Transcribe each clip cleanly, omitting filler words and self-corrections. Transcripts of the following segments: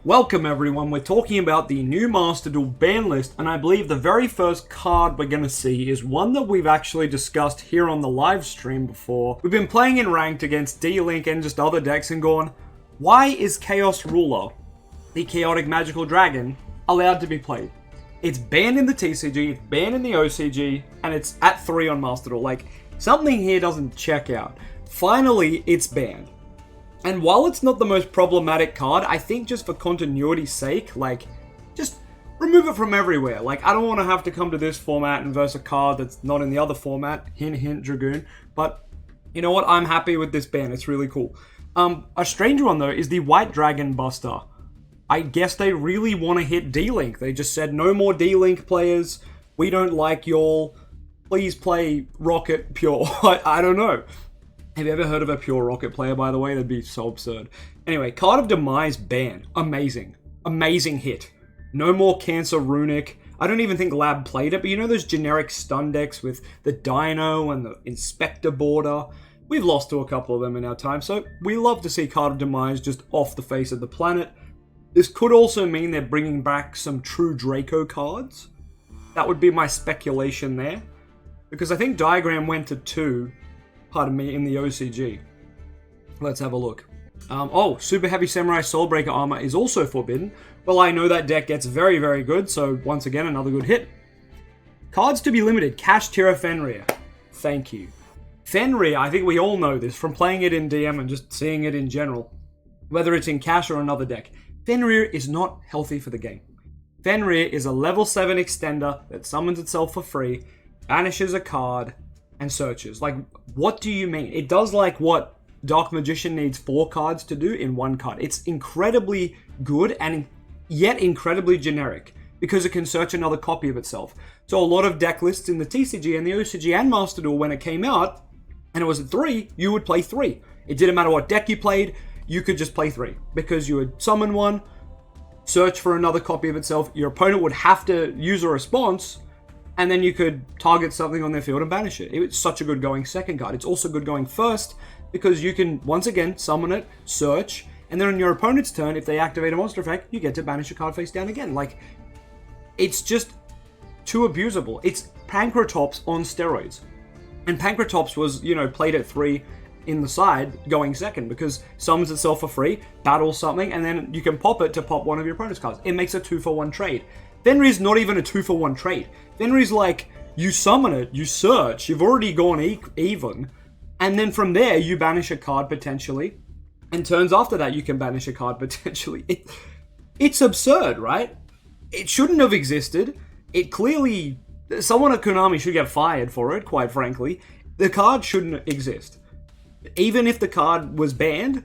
Welcome everyone, we're talking about the new Master Duel Banlist, and I believe the very first card we're going to see is one that we've actually discussed here on the live stream before. We've been playing in ranked against D-Link and just other decks and gone, why is Chaos Ruler, the Chaotic Magical Dragon, allowed to be played? It's banned in the TCG, it's banned in the OCG, and it's at 3 on Master Duel. Like, something here doesn't check out. Finally, it's banned. And while it's not the most problematic card, I think just for continuity's sake, like, just remove it from everywhere. Like, I don't want to have to come to this format and verse a card that's not in the other format. Hint, hint, Dragoon. But, you know what? I'm happy with this ban. It's really cool. A strange one, though, is the White Dragon Buster. I guess they really want to hit D-Link. They just said, no more D-Link players. We don't like y'all. Please play Rocket Pure. I don't know. Have you ever heard of a pure Rocket player, by the way? That'd be so absurd. Anyway, Card of Demise ban. Amazing. Amazing hit. No more Cancer Runic. I don't even think Lab played it, but you know those generic stun decks with the Dino and the Inspector border? We've lost to a couple of them in our time, so we love to see Card of Demise just off the face of the planet. This could also mean they're bringing back some true Draco cards. That would be my speculation there. Because I think Diagram went to 2... pardon me, in the OCG. Let's have a look. Super Heavy Samurai Soulbreaker Armor is also forbidden. Well, I know that deck gets very, very good, so once again, another good hit. Cards to be limited. Cash Tira Fenrir. Thank you. Fenrir, I think we all know this from playing it in DM and just seeing it in general. Whether it's in Cash or another deck. Fenrir is not healthy for the game. Fenrir is a level 7 extender that summons itself for free, banishes a card, and searches. Like, what do you mean? It does like what Dark Magician needs 4 cards to do in 1 card. It's incredibly good and yet incredibly generic because it can search another copy of itself. So a lot of deck lists in the TCG and the OCG and Master Duel, when it came out and it was at 3, you would play 3. It didn't matter what deck you played, you could just play 3 because you would summon one, search for another copy of itself, your opponent would have to use a response, and then you could target something on their field and banish it. It's such a good going second card. It's also good going first, because you can, once again, summon it, search, and then on your opponent's turn, if they activate a monster effect, you get to banish a card face down again. Like, it's just too abusable. It's Pankratops on steroids. And Pankratops was, played at 3 in the side, going second, because summons itself for free, battles something, and then you can pop it to pop one of your opponent's cards. It makes a 2-for-1 trade. Fenrir's not even a 2-for-1 trade. Fenrir's like, you summon it, you search, you've already gone even, and then from there, you banish a card potentially, and turns after that, you can banish a card potentially. It's absurd, right? It shouldn't have existed. It clearly, someone at Konami should get fired for it, quite frankly. The card shouldn't exist. Even if the card was banned,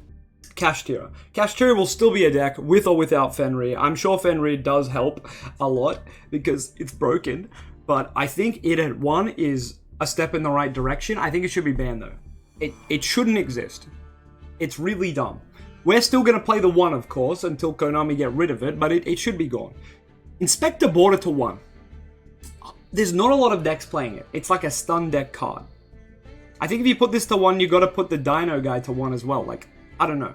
Cash Tira. Cash Tira will still be a deck with or without Fenrir. I'm sure Fenrir does help a lot because it's broken, but I think it at 1 is a step in the right direction. I think it should be banned though. It shouldn't exist. It's really dumb. We're still going to play the 1, of course, until Konami get rid of it, but it should be gone. Inspector Border to 1. There's not a lot of decks playing it. It's like a stun deck card. I think if you put this to 1, you got to put the Dino guy to 1 as well. Like, I don't know.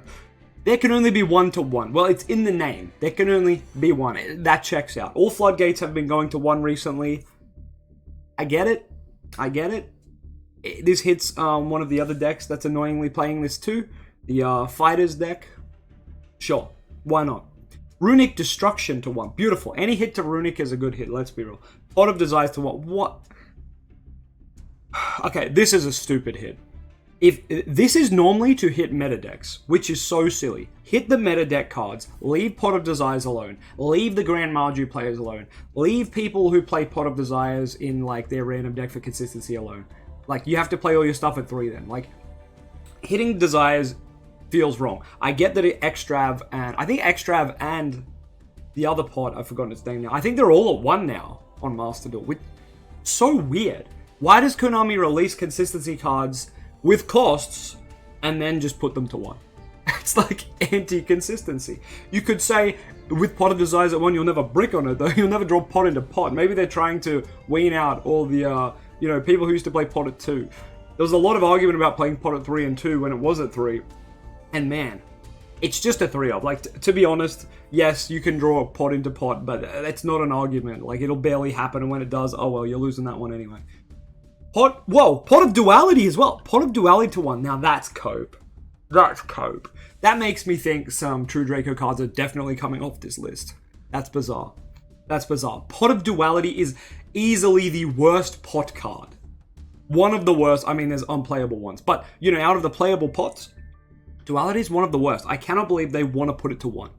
There can only be 1 to 1. Well, it's in the name. There can only be 1. That checks out. All Floodgates have been going to 1 recently. I get it. This hits one of the other decks that's annoyingly playing this too. The Fighters deck. Sure. Why not? Runic Destruction to 1. Beautiful. Any hit to Runic is a good hit. Let's be real. Pot of Desires to 1. What? Okay, this is a stupid hit. If this is normally to hit meta decks, which is so silly. Hit the meta deck cards, leave Pot of Desires alone, leave the Grand Marju players alone, leave people who play Pot of Desires in like their random deck for consistency alone. Like, you have to play all your stuff at 3 then. Like, hitting Desires feels wrong. I get that Extrav and the other pot, I've forgotten its name now. I think they're all at 1 now on Master Duel, which is so weird. Why does Konami release consistency cards with costs, and then just put them to 1? It's like anti-consistency. You could say, with Pot of Desires at 1, you'll never brick on it, though. You'll never draw pot into pot. Maybe they're trying to wean out all the, people who used to play pot at 2. There was a lot of argument about playing pot at 3 and 2 when it was at 3. And man, It's just a 3 of. Like, to be honest, yes, you can draw pot into pot, but it's not an argument. Like, it'll barely happen, and when it does, oh well, you're losing that one anyway. Pot of Duality as well. Pot of Duality to 1. Now that's cope. That's cope. That makes me think some True Draco cards are definitely coming off this list. That's bizarre. That's bizarre. Pot of Duality is easily the worst pot card. One of the worst. I mean, there's unplayable ones. But, you know, out of the playable pots, Duality is one of the worst. I cannot believe they want to put it to 1.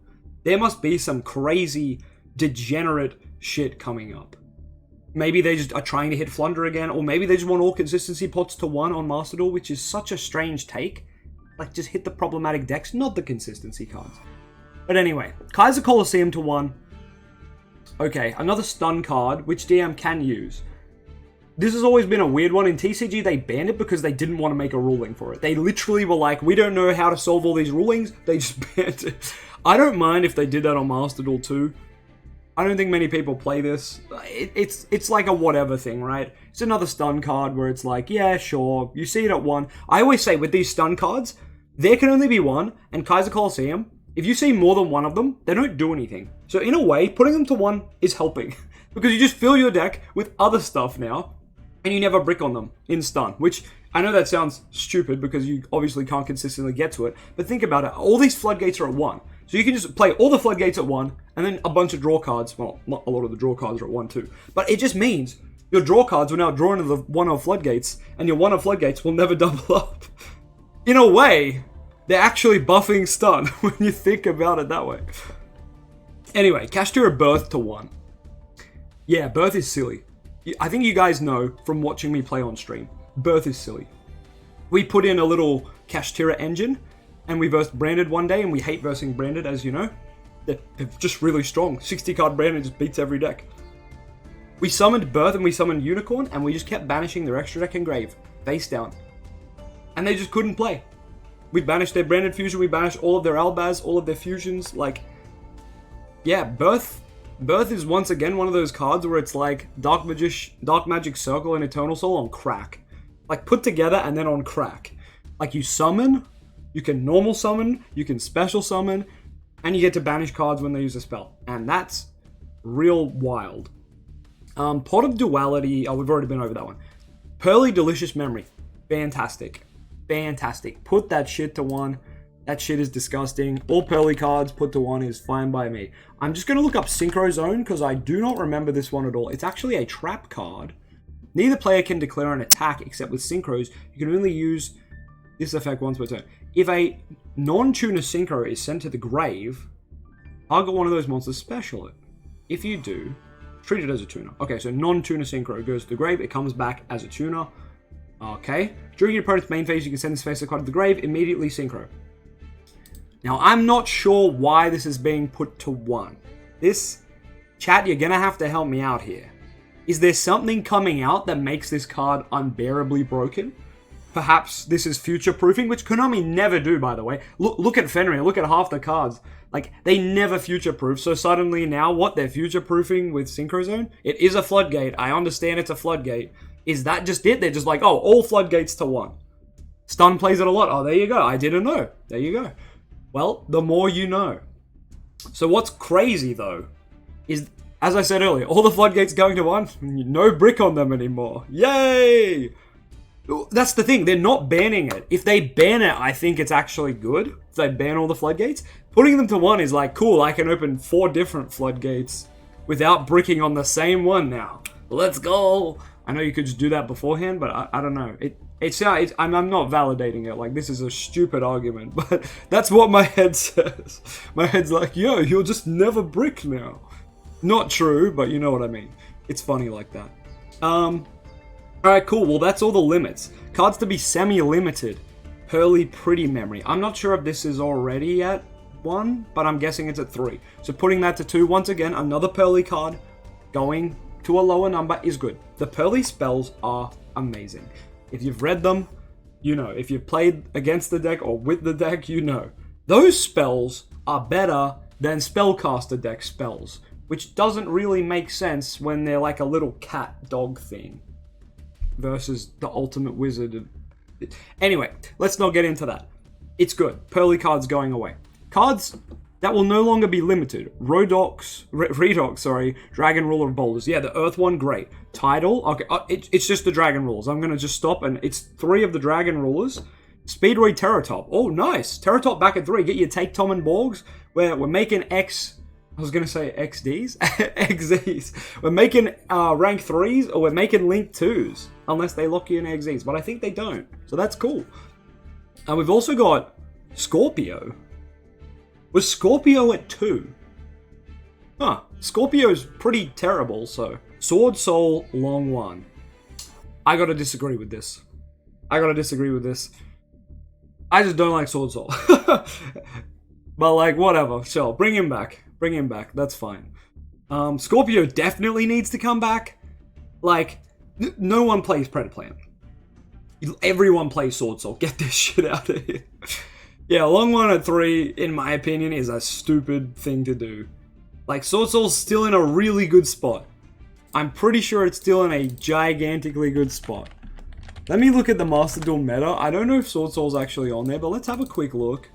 There must be some crazy, degenerate shit coming up. Maybe they just are trying to hit Flunder again, or maybe they just want all consistency pots to 1 on Master Duel, which is such a strange take. Like, just hit the problematic decks, not the consistency cards. But anyway, Kaiser Coliseum to 1. Okay, another stun card, which DM can use. This has always been a weird one. In TCG, they banned it because they didn't want to make a ruling for it. They literally were like, we don't know how to solve all these rulings. They just banned it. I don't mind if they did that on Master Duel too. I don't think many people play this. It's like a whatever thing, right? It's another stun card where it's like, yeah, sure. You see it at 1. I always say with these stun cards, there can only be 1, and Kaiser Coliseum, if you see more than 1 of them, they don't do anything. So in a way, putting them to 1 is helping. Because you just fill your deck with other stuff now, and you never brick on them in stun, which I know that sounds stupid because you obviously can't consistently get to it, but think about it. All these floodgates are at 1. So you can just play all the floodgates at 1, and then a bunch of draw cards. Well, not a lot of the draw cards are at 1 too. But it just means your draw cards will now draw into the 1 of floodgates, and your 1 of floodgates will never double up. In a way, they're actually buffing stun when you think about it that way. Anyway, Kashtira Birth to 1. Yeah, Birth is silly. I think you guys know from watching me play on stream, Birth is silly. We put in a little Kashtira engine, and we versed Branded one day, and we hate versing Branded, as you know. They're just really strong. 60 card Branded just beats every deck. We summoned Birth and we summoned Unicorn, and we just kept banishing their extra deck and Grave, face down. And they just couldn't play. We banished their Branded Fusion, we banished all of their Albaz, all of their fusions, like... Yeah, Birth is once again one of those cards where it's like Dark Magic Circle and Eternal Soul on crack. Like, put together and then on crack. Like, you summon, you can normal summon, you can special summon, and you get to banish cards when they use a spell. And that's real wild. Pot of Duality, we've already been over that one. Purrely Delicious Memory. Fantastic. Fantastic. Put that shit to 1. That shit is disgusting. All Purrely cards put to 1 is fine by me. I'm just going to look up Synchro Zone because I do not remember this one at all. It's actually a trap card. Neither player can declare an attack except with Synchros. You can only use this effect once per turn. If a non-tuner Synchro is sent to the grave, target one of those monsters, special it. If you do, treat it as a tuner. Okay, so non-tuner Synchro goes to the grave. It comes back as a tuner. Okay. During your opponent's main phase, you can send this face card to the grave, immediately Synchro. Now, I'm not sure why this is being put to 1. This, chat, you're going to have to help me out here. Is there something coming out that makes this card unbearably broken? Perhaps this is future-proofing, which Konami never do, by the way. Look at Fenrir, look at half the cards. Like, they never future-proof, so suddenly now, what, they're future-proofing with Synchro Zone? It is a floodgate, I understand it's a floodgate. Is that just it? They're just like, oh, all floodgates to 1. Stun plays it a lot. Oh, there you go, I didn't know. There you go. Well, the more you know. So what's crazy, though, is, as I said earlier, all the floodgates going to 1, no brick on them anymore. Yay! That's the thing, they're not banning it. If they ban it, I think it's actually good. If they ban all the floodgates. Putting them to 1 is like, cool, I can open 4 different floodgates without bricking on the same one now. Let's go! I know you could just do that beforehand, but I don't know. I'm not validating it. Like, this is a stupid argument, but that's what my head says. My head's like, yo, you'll just never brick now. Not true, but you know what I mean. It's funny like that. Alright, cool. Well, that's all the limits. Cards to be semi-limited. Purrely Pretty Memory. I'm not sure if this is already at 1, but I'm guessing it's at 3. So putting that to 2, once again, another Purrely card going to a lower number is good. The Purrely spells are amazing. If you've read them, you know. If you've played against the deck or with the deck, you know. Those spells are better than spellcaster deck spells, which doesn't really make sense when they're like a little cat dog thing versus the ultimate wizard. Anyway, let's not get into that. It's good. Purrely cards going away. Cards that will no longer be limited. Redox, sorry. Dragon Ruler of Boulders. Yeah, the Earth one, great. Tidal, okay, it's just the Dragon Rulers. I'm gonna just stop, and it's 3 of the Dragon Rulers. Speedway Terratop. Oh, nice. Terratop back at 3. Get your Take Tom and Borgs. We're making I was gonna say XDs? XZs. We're making rank 3s, or we're making link 2s. Unless they lock you in XZs, but I think they don't. So that's cool. We've also got Scorpio. Was Scorpio at 2? Huh. Scorpio's pretty terrible, so. Sword Soul, long 1. I gotta disagree with this. I just don't like Sword Soul. But like, whatever. Sure, bring him back. That's fine. Scorpio definitely needs to come back. Like, no one plays Predaplant. Everyone plays Sword Soul. Get this shit out of here. Yeah, long 1 at 3, in my opinion, is a stupid thing to do. Like, Sword Soul's still in a really good spot. I'm pretty sure it's still in a gigantically good spot. Let me look at the Master Duel meta. I don't know if Sword Soul's actually on there, but let's have a quick look.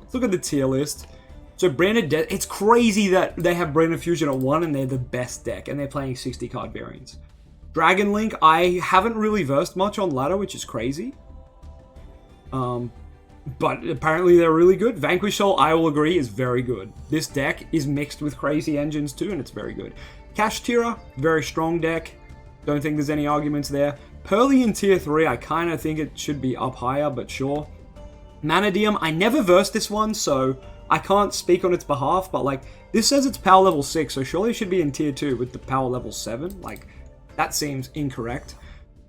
Let's look at the tier list. So, Branded Death, it's crazy that they have Branded Fusion at 1 and they're the best deck, and they're playing 60 card variants. Dragon Link, I haven't really versed much on ladder, which is crazy. But apparently they're really good. Vanquish Soul, I will agree, is very good. This deck is mixed with crazy engines too, and it's very good. Cash Tira, very strong deck. Don't think there's any arguments there. Purrely in tier 3, I kind of think it should be up higher, but sure. Manadium, I never versed this one, so I can't speak on its behalf, but like, this says it's power level 6, so surely it should be in tier 2 with the power level 7. Like, that seems incorrect.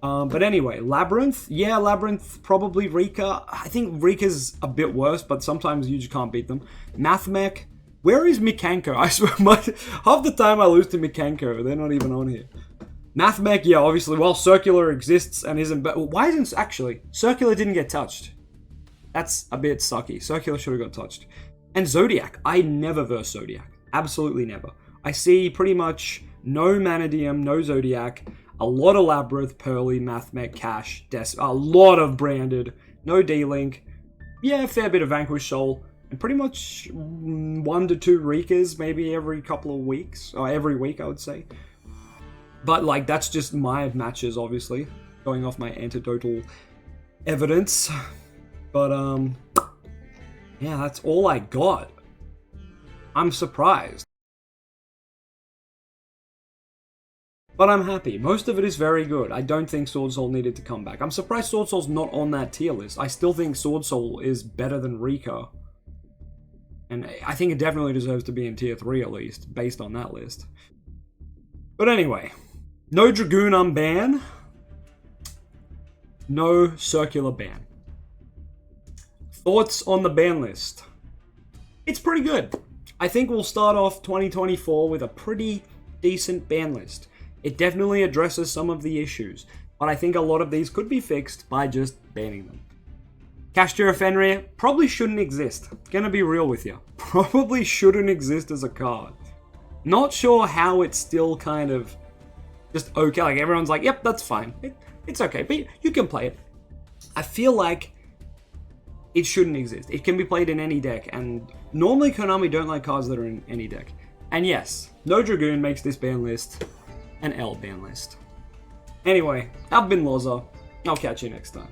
But anyway, Labyrinth. Yeah, Labyrinth, probably Rika. I think Rika's a bit worse, but sometimes you just can't beat them. Mathmech. Where is Mikanko? I swear, half the time I lose to Mikanko. They're not even on here. Mathmech, yeah, obviously. Well, Circular exists and isn't... But why isn't... Actually, Circular didn't get touched. That's a bit sucky. Circular should have got touched. And Zodiac. I never verse Zodiac. Absolutely never. I see pretty much no Manadium, no Zodiac... A lot of Labyrinth, Purrely, Mathmech, Cash, a lot of Branded, no D-Link, yeah, a fair bit of Vanquish Soul, and pretty much 1 to 2 Rikas maybe every couple of weeks, or every week I would say. But like, that's just my matches, obviously, going off my anecdotal evidence. But yeah, that's all I got. I'm surprised. But I'm happy. Most of it is very good. I don't think Sword Soul needed to come back. I'm surprised Sword Soul's not on that tier list. I still think Sword Soul is better than Rika. And I think it definitely deserves to be in tier 3 at least, based on that list. But anyway, no Dragoon unban. No Circular ban. Thoughts on the ban list? It's pretty good. I think we'll start off 2024 with a pretty decent ban list. It definitely addresses some of the issues, but I think a lot of these could be fixed by just banning them. Kashtira Fenrir probably shouldn't exist. Gonna be real with you. Probably shouldn't exist as a card. Not sure how it's still kind of just okay. Like, everyone's like, yep, that's fine. It's okay, but you can play it. I feel like it shouldn't exist. It can be played in any deck, and normally Konami don't like cards that are in any deck. And yes, no Dragoon makes this ban list an L ban list. Anyway, I've been Loza. I'll catch you next time.